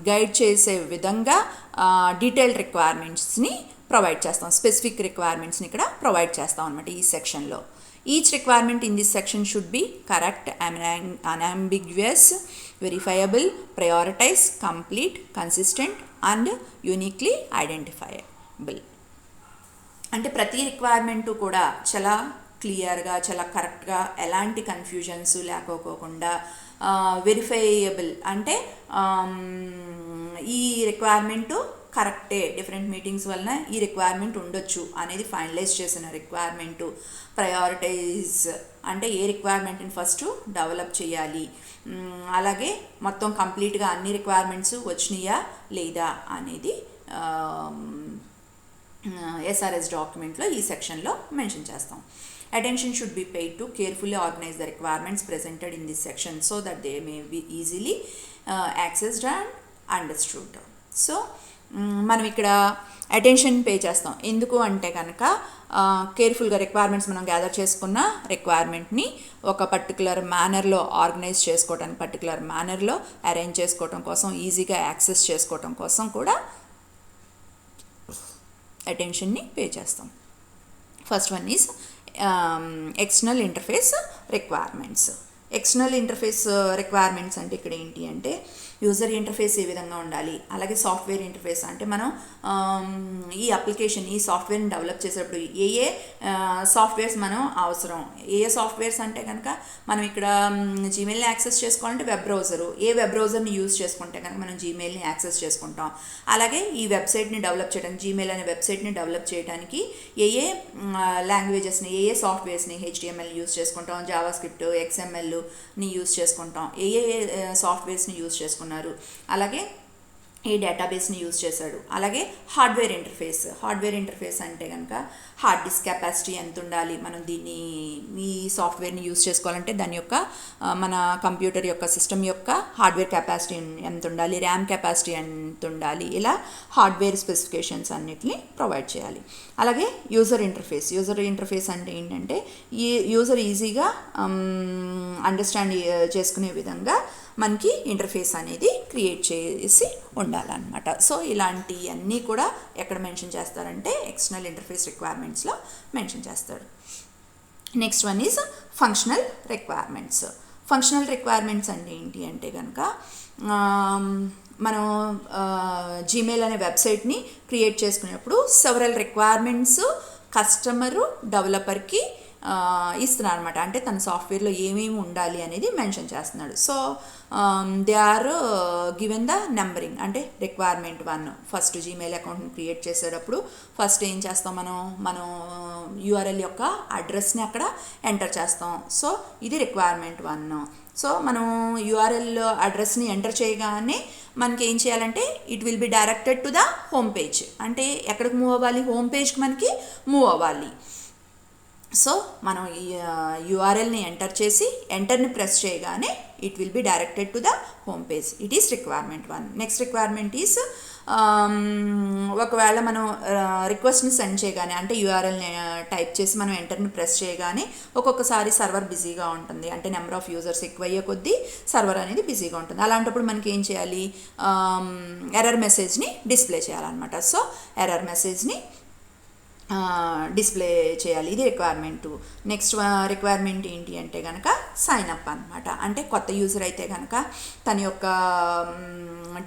S1: గైడ్ చేసే విధంగా డీటెయిల్డ్ రిక్వైర్మెంట్స్ని ప్రొవైడ్ చేస్తాం. స్పెసిఫిక్ రిక్వైర్మెంట్స్ని ఇక్కడ ప్రొవైడ్ చేస్తాం అనమాట ఈ సెక్షన్లో. Each requirement in this section should be correct, unambiguous, verifiable, prioritize, complete, consistent and uniquely identifiable. అంటే ప్రతి రిక్వైర్మెంటు కూడా చాలా క్లియర్గా చాలా కరెక్ట్గా ఎలాంటి కన్ఫ్యూజన్స్ లేకోకుండా వెరిఫైయబుల్ అంటే ఈ రిక్వైర్మెంటు కరెక్టే, డిఫరెంట్ మీటింగ్స్ వలన ఈ రిక్వైర్మెంట్ ఉండొచ్చు అనేది ఫైనలైజ్ చేసిన రిక్వైర్మెంటు, ప్రయారిటైజ్ అంటే ఏ రిక్వైర్మెంట్ని ఫస్ట్ డెవలప్ చేయాలి, అలాగే మొత్తం కంప్లీట్గా అన్ని రిక్వైర్మెంట్స్ వచ్చినాయా లేదా అనేది ఎస్ఆర్ఎస్ డాక్యుమెంట్లో ఈ సెక్షన్లో మెన్షన్ చేస్తాం. Attention should be paid to carefully organize the requirements presented in this section so that they may be easily accessed and understood. So మనం ఇక్కడ అటెన్షన్ పే చేస్తాం. ఎందుకు అంటే కనుక కేర్ఫుల్గా రిక్వైర్మెంట్స్ మనం గ్యాదర్ చేసుకున్న రిక్వైర్మెంట్ని ఒక పర్టికులర్ మేనర్లో ఆర్గనైజ్ చేసుకోవడానికి, పర్టికులర్ మేనర్లో అరేంజ్ చేసుకోవడం కోసం, ఈజీగా యాక్సెస్ చేసుకోవడం కోసం కూడా అటెన్షన్ని పే చేస్తాం. First one is external interface requirements. External interface requirements అంటే ఇక్కడ ఏంటి అంటే యూజర్ ఇంటర్ఫేస్ ఏ విధంగా ఉండాలి, అలాగే సాఫ్ట్వేర్ ఇంటర్ఫేస్ అంటే మనం ఈ అప్లికేషన్ ఈ సాఫ్ట్వేర్ని డెవలప్ చేసేటప్పుడు ఏ ఏ సాఫ్ట్వేర్స్ మనం అవసరం, ఏ ఏ సాఫ్ట్వేర్స్ అంటే కనుక మనం ఇక్కడ జీమెయిల్ని యాక్సెస్ చేసుకోవాలంటే వెబ్ బ్రౌజరు, ఏ వెబ్ బ్రౌజర్ని యూజ్ చేసుకుంటే కనుక మనం జీమెయిల్ని యాక్సెస్ చేసుకుంటాం. అలాగే ఈ వెబ్సైట్ని డెవలప్ చేయడానికి, జీమెయిల్ అనే వెబ్సైట్ని డెవలప్ చేయడానికి ఏ ఏ లాంగ్వేజెస్ని, ఏ ఏ సాఫ్ట్వేర్స్ని, HTML యూజ్ చేసుకుంటాం, జావా స్క్రిప్ట్, XMLని యూజ్ చేసుకుంటాం, ఏ ఏ సాఫ్ట్వేర్స్ని యూజ్ చేసుకుంటాం, అలాగే ఏ డేటాబేస్ని యూజ్ చేశాడు. అలాగే హార్డ్వేర్ ఇంటర్ఫేస్ అంటే కనుక హార్డ్ డిస్క్ కెపాసిటీ ఎంత ఉండాలి, మనం దీన్ని ఈ సాఫ్ట్వేర్ని యూజ్ చేసుకోవాలంటే దాని యొక్క మన కంప్యూటర్ యొక్క సిస్టమ్ యొక్క హార్డ్వేర్ కెపాసిటీ ఎంత ఉండాలి, ర్యామ్ కెపాసిటీ ఎంత ఉండాలి, ఇలా హార్డ్వేర్ స్పెసిఫికేషన్స్ అన్నిటిని ప్రొవైడ్ చేయాలి. అలాగే యూజర్ ఇంటర్ఫేస్ అంటే ఏంటంటే ఈ యూజర్ ఈజీగా అండర్స్టాండ్ చేసుకునే విధంగా మనకి ఇంటర్ఫేస్ అనేది క్రియేట్ చేసి ఉండాలన్నమాట. సో ఇలాంటివన్నీ కూడా ఎక్కడ మెన్షన్ చేస్తారంటే ఎక్స్టర్నల్ ఇంటర్ఫేస్ రిక్వైర్మెంట్స్లో మెన్షన్ చేస్తాడు. Next one is functional requirements అంటే ఏంటి అంటే కనుక మనం జీమెయిల్ అనే వెబ్సైట్ని క్రియేట్ చేసుకునేప్పుడు సెవరల్ రిక్వైర్మెంట్స్ కస్టమరు డెవలపర్కి ఇస్తున్నారు అనమాట. అంటే తన సాఫ్ట్వేర్లో ఏమేమి ఉండాలి అనేది మెన్షన్ చేస్తున్నాడు. So they are given the numbering. అంటే రిక్వైర్మెంట్ 1 ఫస్ట్ జీమెయిల్ అకౌంట్ని క్రియేట్ చేసేటప్పుడు ఫస్ట్ ఏం చేస్తాం, మనం యూఆర్ఎల్ యొక్క అడ్రస్ని అక్కడ ఎంటర్ చేస్తాం. సో ఇది రిక్వైర్మెంట్ 1. సో మనం యూఆర్ఎల్ అడ్రస్ని ఎంటర్ చేయగానే మనకి ఏం చేయాలంటే it will be directed to the home page. అంటే ఎక్కడికి మూవ్ అవ్వాలి, హోమ్ పేజ్కి మనకి మూవ్ అవ్వాలి. సో మనం ఈ యూఆర్ఎల్ని ఎంటర్ చేసి ఎంటర్ని ప్రెస్ చేయగానే it will be directed to the home page. It is requirement 1. Next requirement is ఒకవేళ మనం రిక్వెస్ట్ని సెండ్ చేయగానే అంటే యూఆర్ఎల్ని టైప్ చేసి మనం ఎంటర్ని ప్రెస్ చేయగానే ఒక్కొక్కసారి సర్వర్ బిజీగా ఉంటుంది. అంటే నెంబర్ ఆఫ్ యూజర్స్ ఎక్కువ అయ్యే కొద్దీ సర్వర్ అనేది బిజీగా ఉంటుంది. అలాంటప్పుడు మనకి ఏం చేయాలి, ఎర్రర్ మెసేజ్ని డిస్ప్లే చేయాలన్నమాట. సో ఎర్రర్ మెసేజ్ని డిస్ప్లే చేయాలి. ఇది రిక్వైర్మెంట్ 2. నెక్స్ట్ రిక్వైర్మెంట్ ఏంటి అంటే కనుక సైన్ అప్ అనమాట. అంటే కొత్త యూజర్ అయితే కనుక తన యొక్క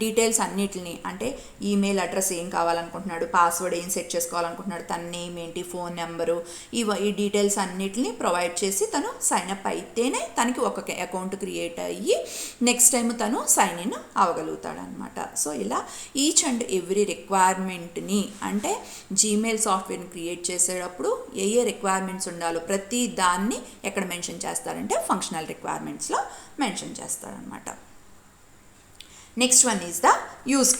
S1: డీటెయిల్స్ అన్నిటిని, అంటే ఈమెయిల్ అడ్రస్ ఏం కావాలనుకుంటున్నాడు, పాస్వర్డ్ ఏం సెట్ చేసుకోవాలనుకుంటున్నాడు, తన నేమ్ ఏంటి, ఫోన్ నెంబరు, ఈ డీటెయిల్స్ అన్నిటిని ప్రొవైడ్ చేసి తను సైన్ అప్ అయితేనే తనకి ఒక అకౌంట్ క్రియేట్ అయ్యి నెక్స్ట్ టైం తను సైన్ ఇన్ అవ్వగలుగుతాడు అనమాట. సో ఇలా ఈచ్ అండ్ ఎవ్రీ రిక్వైర్మెంట్ని, అంటే జీమెయిల్ సాఫ్ట్వేర్ని క్రియేట్ చేసేటప్పుడు ఏ ఏ రిక్వైర్మెంట్స్ ఉండాలో ప్రతి దాన్ని ఎక్కడ మెన్షన్ చేస్తారంటే ఫంక్షనల్ రిక్వైర్మెంట్స్లో మెన్షన్ చేస్తారనమాట. Next one is the use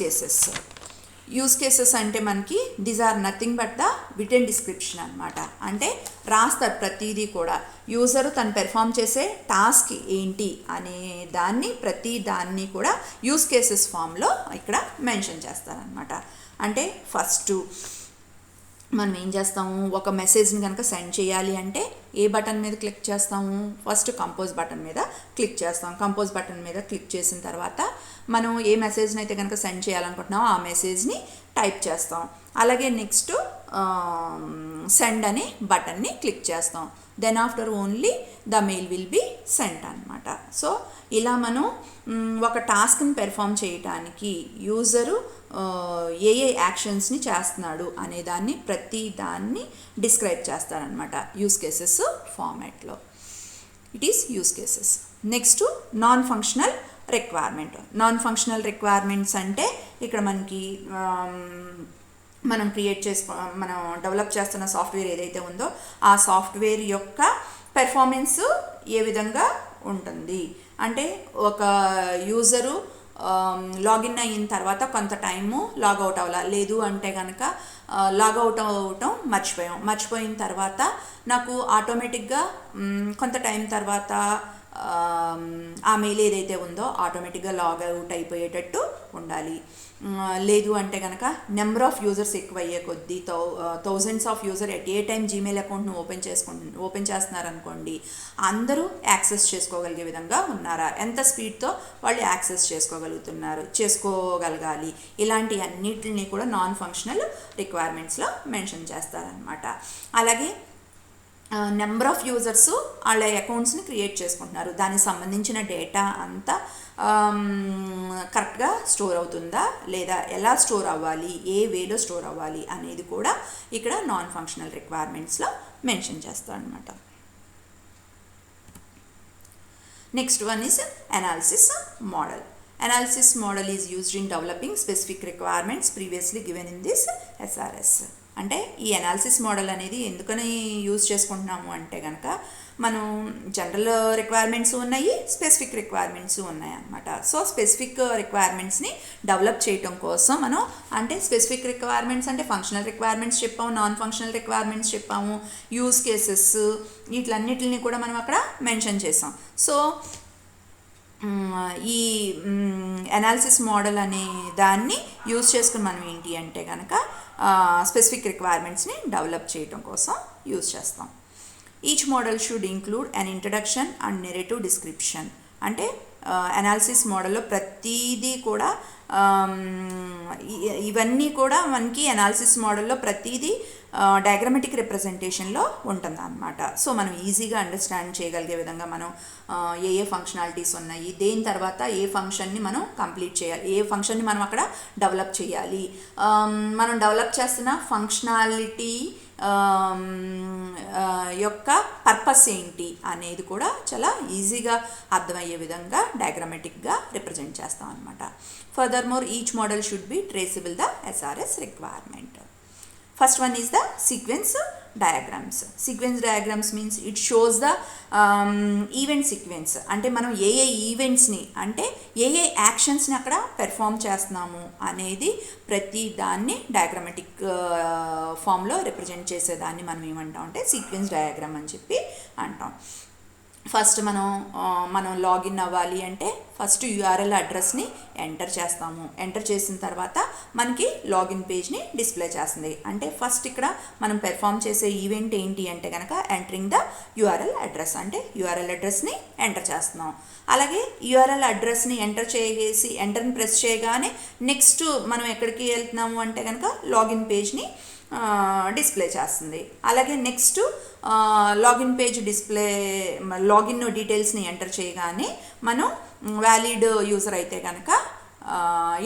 S1: cases అంటే మనకి these are nothing but the written description అనమాట. అంటే రాస్తారు ప్రతిదీ కూడా యూజరు తను పెర్ఫామ్ చేసే టాస్క్ ఏంటి అనే దాన్ని, ప్రతి దాన్ని కూడా యూజ్ కేసెస్ ఫామ్లో ఇక్కడ మెన్షన్ చేస్తారనమాట. అంటే ఫస్ట్ మనం ఏం చేస్తాము, ఒక మెసేజ్ని కనుక సెండ్ చేయాలి అంటే ఏ బటన్ మీద క్లిక్ చేస్తాము, ఫస్ట్ కంపోజ్ బటన్ మీద క్లిక్ చేస్తాం. కంపోజ్ బటన్ మీద క్లిక్ చేసిన తర్వాత మనం ఏ మెసేజ్ని అయితే కనుక సెండ్ చేయాలనుకుంటున్నామో ఆ మెసేజ్ని టైప్ చేస్తాం. అలాగే నెక్స్ట్ సెండ్ అనే బటన్ని క్లిక్ చేస్తాం. Then after only the mail will be sent అనమాట. సో ఇలా మనం ఒక టాస్క్ని పెర్ఫామ్ చేయటానికి యూజరు ఏ యాక్షన్స్ని చేస్తున్నాడు అనే దాన్ని ప్రతి దాన్ని డిస్క్రైబ్ చేస్తారనమాట యూస్ కేసెస్ ఫార్మాట్లో. It is use cases. Next non functional requirement. Non functional requirements అంటే ఇక్కడ మనకి మనం మనం డెవలప్ చేస్తున్న సాఫ్ట్వేర్ ఏదైతే ఉందో ఆ సాఫ్ట్వేర్ యొక్క పెర్ఫార్మెన్స్ ఏ విధంగా ఉంటుంది అంటే, ఒక యూజరు లాగిన్ అయిన తర్వాత కొంత టైము లాగౌట్ అవ్వాలి, లేదు అంటే కనుక లాగౌట్ అవటం మర్చిపోయిన తర్వాత నాకు ఆటోమేటిక్గా కొంత టైం తర్వాత ఆ మెయిల్ ఏదైతే ఉందో ఆటోమేటిక్గా లాగౌట్ అయిపోయేటట్టు ఉండాలి. లేదు అంటే కనుక నెంబర్ ఆఫ్ యూజర్స్ ఎక్కువ అయ్యే కొద్దీ thousands of user at a time Gmail అకౌంట్ను ఓపెన్ చేస్తున్నారనుకోండి, అందరూ యాక్సెస్ చేసుకోగలిగే విధంగా ఉన్నారా, ఎంత స్పీడ్తో వాళ్ళు యాక్సెస్ చేసుకోగలగాలి, ఇలాంటి అన్నిటిని కూడా నాన్ ఫంక్షనల్ రిక్వైర్మెంట్స్లో మెన్షన్ చేస్తారనమాట. అలాగే నెంబర్ ఆఫ్ యూజర్స్ వాళ్ళ అకౌంట్స్ని క్రియేట్ చేసుకుంటున్నారు, దానికి సంబంధించిన డేటా అంతా కరెక్ట్గా స్టోర్ అవుతుందా లేదా, ఎలా స్టోర్ అవ్వాలి, ఏ వేలో స్టోర్ అవ్వాలి అనేది కూడా ఇక్కడ నాన్ ఫంక్షనల్ రిక్వైర్మెంట్స్లో మెన్షన్ చేస్తాం అనమాట. Next one is analysis model. Analysis model is used in developing specific requirements previously given in this SRS. అంటే ఈ అనాలిసిస్ మోడల్ అనేది ఎందుకని యూజ్ చేసుకుంటున్నాము అంటే కనుక, మనం జనరల్ రిక్వైర్మెంట్స్ ఉన్నాయి, స్పెసిఫిక్ రిక్వైర్మెంట్స్ ఉన్నాయి అన్నమాట. సో స్పెసిఫిక్ రిక్వైర్మెంట్స్ని డెవలప్ చేయటం కోసం మనం అంటే స్పెసిఫిక్ రిక్వైర్మెంట్స్ అంటే ఫంక్షనల్ రిక్వైర్మెంట్స్ చెప్పాము, నాన్ ఫంక్షనల్ రిక్వైర్మెంట్స్ చెప్పాము, యూజ్ కేసెస్ వీటన్నిటిని కూడా మనం అక్కడ మెన్షన్ చేసాం. సో ఈ అనాలిసిస్ మోడల్ అనే దాన్ని యూజ్ చేసుకుని మనం ఏంటి అంటే కనుక స్పెసిఫిక్ రిక్వైర్మెంట్స్ని డెవలప్ చేయడం కోసం యూజ్ చేస్తాం. Each model should include an introduction and narrative description. అంటే అనాలిసిస్ మోడల్లో ప్రతిదీ కూడా ఇవన్నీ కూడా మనకి అనాలిసిస్ మోడల్లో ప్రతిదీ డయాగ్రమెటిక్ రిప్రజెంటేషన్లో ఉంటుంది అన్నమాట. సో మనం ఈజీగా అండర్స్టాండ్ చేయగలిగే విధంగా మనం ఏ ఫంక్షనాలిటీస్ ఉన్నాయి, దేని తర్వాత ఏ ఫంక్షన్ని మనం కంప్లీట్ చేయాలి, ఏ ఫంక్షన్ని మనం అక్కడ డెవలప్ చేయాలి, మనం డెవలప్ చేస్తున్న ఫంక్షనాలిటీ యొక్క పర్పస్ ఏంటి అనేది కూడా చాలా ఈజీగా అర్థమయ్యే విధంగా డయాగ్రమెటిక్గా రిప్రజెంట్ చేస్తాం అనమాట. Furthermore each model should be traceable the SRS requirement. First one is the sequence diagrams. Sequence diagrams means it shows the event sequence. అంటే మనం ఏ ఈవెంట్స్ని అంటే ఏ యాక్షన్స్ని అక్కడ పెర్ఫామ్ చేస్తున్నాము అనేది ప్రతి దాన్ని డయాగ్రమెటిక్ ఫామ్లో రిప్రజెంట్ చేసేదాన్ని మనం ఏమంటాం అంటే సీక్వెన్స్ డయాగ్రామ్ అని చెప్పి అంటాం. ఫస్ట్ మనం లాగిన్ అవ్వాలి అంటే ఫస్ట్ యూఆర్ఎల్ అడ్రస్ని ఎంటర్ చేస్తాము. ఎంటర్ చేసిన తర్వాత మనకి లాగిన్ పేజ్ని డిస్ప్లే చేస్తుంది. అంటే ఫస్ట్ ఇక్కడ మనం పెర్ఫామ్ చేసే ఈవెంట్ ఏంటి అంటే కనుక ఎంటరింగ్ ద యూఆర్ఎల్ అడ్రస్, అంటే యూఆర్ఎల్ అడ్రస్ని ఎంటర్ చేస్తున్నాం. అలాగే యూఆర్ఎల్ అడ్రస్ని ఎంటర్ని ప్రెస్ చేయగానే నెక్స్ట్ మనం ఎక్కడికి వెళ్తున్నాము అంటే కనుక లాగిన్ పేజ్ని డిస్ప్లే చేస్తుంది. అలాగే నెక్స్ట్ లాగిన్ పేజ్ లాగిన్ డీటెయిల్స్ని ఎంటర్ చేయగానే మనం వ్యాలిడ్ యూజర్ అయితే కనుక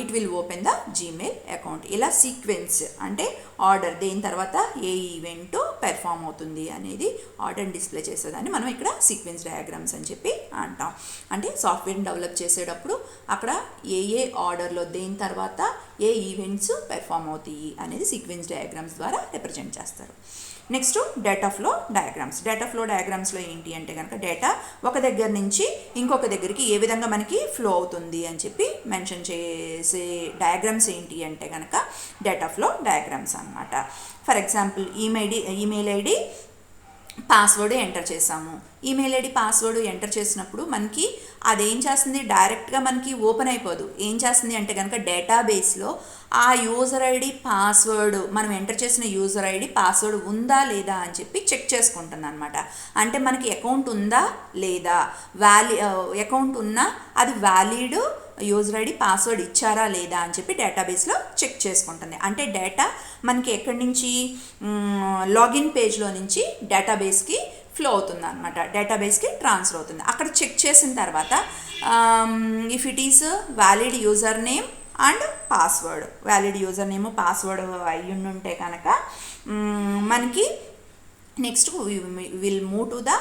S1: it will open the Gmail account. ఇలా సీక్వెన్స్ అంటే ఆర్డర్, దేని తర్వాత ఏ ఈవెంట్ పెర్ఫామ్ అవుతుంది అనేది ఆర్డర్ డిస్ప్లే చేసేదాన్ని మనం ఇక్కడ సీక్వెన్స్ డయాగ్రామ్స్ అని చెప్పి అంటాం. అంటే సాఫ్ట్వేర్ని డెవలప్ చేసేటప్పుడు అక్కడ ఏ ఆర్డర్లో దేని తర్వాత ఏ ఈవెంట్స్ పెర్ఫామ్ అవుతాయి అనేది సీక్వెన్స్ డయాగ్రామ్స్ ద్వారా రిప్రజెంట్ చేస్తారు. Next data flow diagrams. Data flow డయాగ్రామ్స్లో ఏంటి అంటే కనుక డేటా ఒక దగ్గర నుంచి ఇంకొక దగ్గరికి ఏ విధంగా మనకి ఫ్లో అవుతుంది అని చెప్పి మెన్షన్ చేసే డయాగ్రామ్స్ ఏంటి అంటే కనుక డేటా ఫ్లో డయాగ్రామ్స్ అన్నమాట. For example email ID password enter చేసాము. ఈమెయిల్ ఐడి పాస్వర్డ్ ఎంటర్ చేసినప్పుడు మనకి అదేం చేస్తుంది, డైరెక్ట్గా మనకి ఓపెన్ అయిపోదు. ఏం చేస్తుంది అంటే కనుక డేటాబేస్లో ఆ యూజర్ ఐడి పాస్వర్డ్, మనం ఎంటర్ చేసిన యూజర్ ఐడి పాస్వర్డ్ ఉందా లేదా అని చెప్పి చెక్ చేసుకుంటుంది అనమాట. అంటే మనకి అకౌంట్ ఉందా లేదా, అకౌంట్ ఉన్నా అది వ్యాలిడ్ యూజర్ ఐడి పాస్వర్డ్ ఇచ్చారా లేదా అని చెప్పి డేటాబేస్లో చెక్ చేసుకుంటుంది. అంటే డేటా మనకి ఎక్కడి నుంచి లాగిన్ పేజ్లో నుంచి డేటాబేస్కి ఫ్లో అవుతుంది అనమాట, డేటాబేస్కి ట్రాన్స్ఫర్ అవుతుంది. అక్కడ చెక్ చేసిన తర్వాత if it is valid user name and password, valid user name password అయ్యి ఉంటే కనుక మనకి next will move to the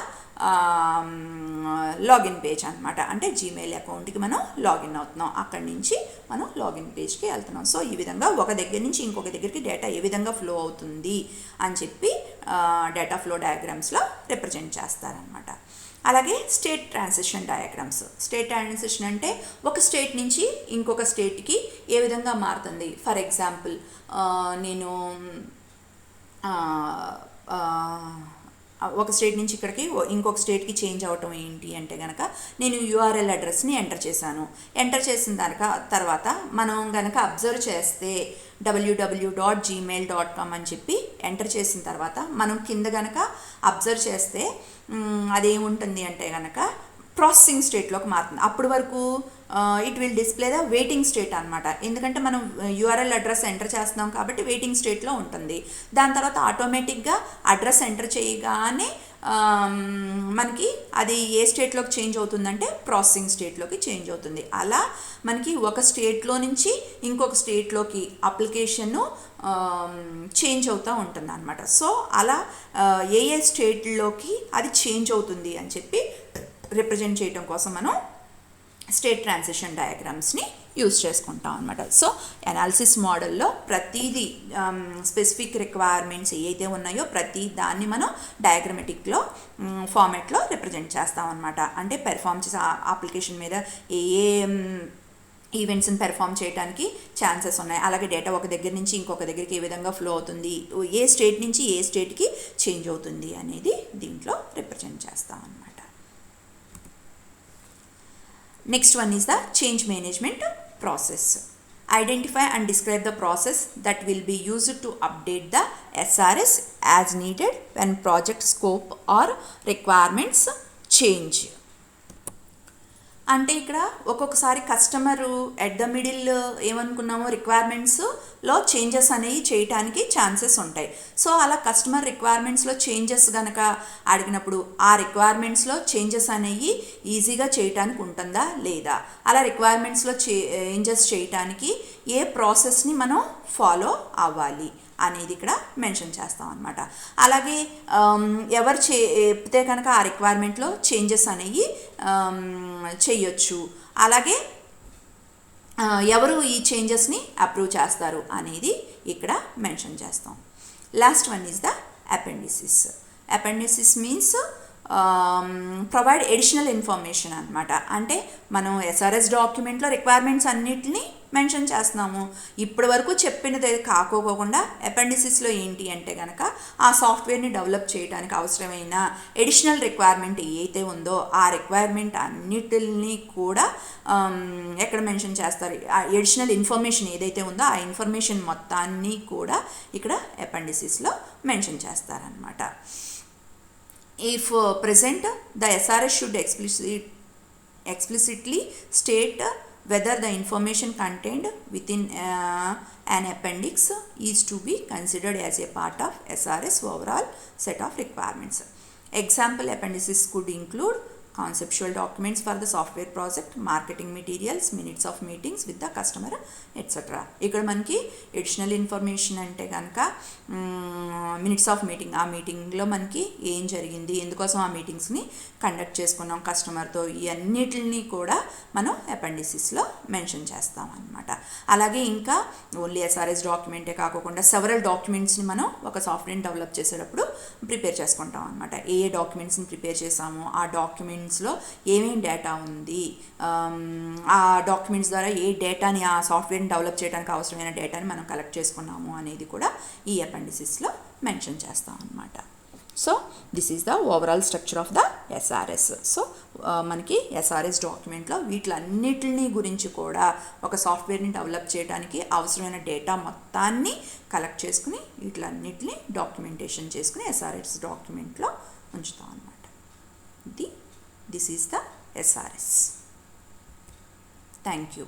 S1: login page అనమాట. అంటే జీమెయిల్ అకౌంట్కి మనం లాగిన్ అవుతున్నాం, అక్కడి నుంచి మనం లాగిన్ పేజ్కి వెళ్తున్నాం. సో ఈ విధంగా ఒక దగ్గర నుంచి ఇంకొక దగ్గరికి డేటా ఏ విధంగా ఫ్లో అవుతుంది అని చెప్పి డేటా ఫ్లో డయాగ్రామ్స్లో రిప్రజెంట్ చేస్తారనమాట. అలాగే state transition diagrams. State transition అంటే ఒక స్టేట్ నుంచి ఇంకొక స్టేట్కి ఏ విధంగా మారుతుంది. ఫర్ ఎగ్జాంపుల్ నేను ఒక స్టేట్ నుంచి ఇక్కడికి ఇంకొక స్టేట్కి చేంజ్ అవ్వటం ఏంటి అంటే కనుక నేను యూఆర్ఎల్ అడ్రస్ని ఎంటర్ చేశాను. ఎంటర్ చేసిన తర్వాత మనం కనుక అబ్జర్వ్ చేస్తే www.gmail.com అని చెప్పి ఎంటర్ చేసిన తర్వాత మనం కింద కనుక అబ్జర్వ్ చేస్తే అదేముంటుంది అంటే కనుక ప్రాసెసింగ్ స్టేట్లోకి మారుతుంది. అప్పటి వరకు it will display the waiting state అనమాట. ఎందుకంటే మనం యూఆర్ఎల్ అడ్రస్ ఎంటర్ చేస్తున్నాం కాబట్టి వెయిటింగ్ స్టేట్లో ఉంటుంది. దాని తర్వాత ఆటోమేటిక్గా అడ్రస్ ఎంటర్ చేయగానే మనకి అది ఏ స్టేట్లోకి చేంజ్ అవుతుందంటే ప్రాసెసింగ్ స్టేట్లోకి చేంజ్ అవుతుంది. అలా మనకి ఒక స్టేట్లో నుంచి ఇంకొక స్టేట్లోకి అప్లికేషను చేంజ్ అవుతూ ఉంటుంది అనమాట. సో అలా ఏ స్టేట్లోకి అది చేంజ్ అవుతుంది అని చెప్పి రిప్రజెంట్ చేయడం కోసం మనం స్టేట్ ట్రాన్సిషన్ డయాగ్రామ్స్ని యూజ్ చేసుకుంటాం అనమాట. సో అనాలిసిస్ మోడల్లో ప్రతిదీ స్పెసిఫిక్ రిక్వైర్మెంట్స్ ఏవైతే ఉన్నాయో ప్రతి దాన్ని మనం డయాగ్రమెటిక్లో ఫార్మాట్లో రిప్రజెంట్ చేస్తాం అనమాట. అంటే పెర్ఫామ్ చేసే అప్లికేషన్ మీద ఏ ఈవెంట్స్ని పెర్ఫామ్ చేయడానికి ఛాన్సెస్ ఉన్నాయి, అలాగే డేటా ఒక దగ్గర నుంచి ఇంకొక దగ్గరికి ఏ విధంగా ఫ్లో అవుతుంది, ఏ స్టేట్ నుంచి ఏ స్టేట్కి చేంజ్ అవుతుంది అనేది దీంట్లో రిప్రజెంట్ చేస్తాం అనమాట. Next one is the change management process. Identify and describe the process that will be used to update the SRS as needed when project scope or requirements change. అంటే ఇక్కడ ఒక్కొక్కసారి కస్టమరు ఎట్ ద మిడిల్ ఏమనుకున్నామో రిక్వైర్మెంట్స్లో changes అనేవి చేయడానికి chances ఉంటాయి. So అలా customer రిక్వైర్మెంట్స్లో changes కనుక అడిగినప్పుడు ఆ రిక్వైర్మెంట్స్లో చేంజెస్ అనేవి ఈజీగా చేయటానికి ఉంటుందా లేదా, అలా రిక్వైర్మెంట్స్లో చేంజెస్ చేయటానికి ఏ ప్రాసెస్ని మనం ఫాలో అవ్వాలి అనేది ఇక్కడ మెన్షన్ చేస్తాం అనమాట. అలాగే ఎవరు చెప్తే కనుక ఆ రిక్వైర్మెంట్లో చేంజెస్ అనేవి చేయొచ్చు, అలాగే ఎవరు ఈ చేంజెస్ని అప్రూవ్ చేస్తారు అనేది ఇక్కడ మెన్షన్ చేస్తాం. Last one is the appendices. Appendices means provide additional information అనమాట. అంటే మనం ఎస్ఆర్ఎస్ డాక్యుమెంట్లో రిక్వైర్మెంట్స్ అన్నిటిని మెన్షన్ చేస్తున్నాము. ఇప్పటి వరకు చెప్పినది కాకోకుండా అపెండిసిస్లో ఏంటి అంటే కనుక ఆ సాఫ్ట్వేర్ని డెవలప్ చేయడానికి అవసరమైన ఎడిషనల్ రిక్వైర్మెంట్ ఏదైతే ఉందో ఆ రిక్వైర్మెంట్ అన్నిటిని కూడా ఎక్కడ మెన్షన్ చేస్తారు, ఆ ఎడిషనల్ ఇన్ఫర్మేషన్ ఏదైతే ఉందో ఆ ఇన్ఫర్మేషన్ మొత్తాన్ని కూడా ఇక్కడ అపెండిసిస్లో మెన్షన్ చేస్తారనమాట. If present, the SRS should explicitly state whether the information contained within an appendix is to be considered as a part of SRS overall set of requirements. Example appendices could include conceptual documents for the software project, marketing materials, minutes of meetings with the customer, etc. ఇక్కడ మనకి additional information అంటే కనుక minutes of meeting, ఆ మీటింగ్లో మనకి ఏం జరిగింది, ఎందుకోసం ఆ మీటింగ్స్ని కండక్ట్ చేసుకున్నాం కస్టమర్తో, ఇవన్నిటిని కూడా మనం అపెండిసిస్లో మెన్షన్ చేస్తాం అనమాట. అలాగే ఇంకా ఓన్లీ ఎస్ఆర్ఎస్ డాక్యుమెంటే కాకుండా సెవరల్ డాక్యుమెంట్స్ని మనం ఒక సాఫ్ట్వేర్ని డెవలప్ చేసేటప్పుడు ప్రిపేర్ చేసుకుంటాం అనమాట. ఏ డాక్యుమెంట్స్ని ప్రిపేర్ చేసామో ఆ డాక్యుమెంట్స్లో ఏమేమి డేటా ఉంది, ఆ డాక్యుమెంట్స్ ద్వారా ఏ డేటాని ఆ సాఫ్ట్వేర్ని డెవలప్ చేయడానికి అవసరమైన డేటాని మనం కలెక్ట్ చేసుకున్నాము అనేది కూడా ఈ అపెండిసిస్లో మెన్షన్ చేస్తాం అనమాట. So this is the overall structure of the SRS. So మనకి ఎస్ఆర్ఎస్ డాక్యుమెంట్లో వీటిలన్నిటిని గురించి కూడా ఒక సాఫ్ట్వేర్ని డెవలప్ చేయడానికి అవసరమైన డేటా మొత్తాన్ని కలెక్ట్ చేసుకుని వీటిలన్నిటిని డాక్యుమెంటేషన్ చేసుకుని ఎస్ఆర్ఎస్ డాక్యుమెంట్లో ఉంచుతాం అనమాట. This is the SRS. Thank you.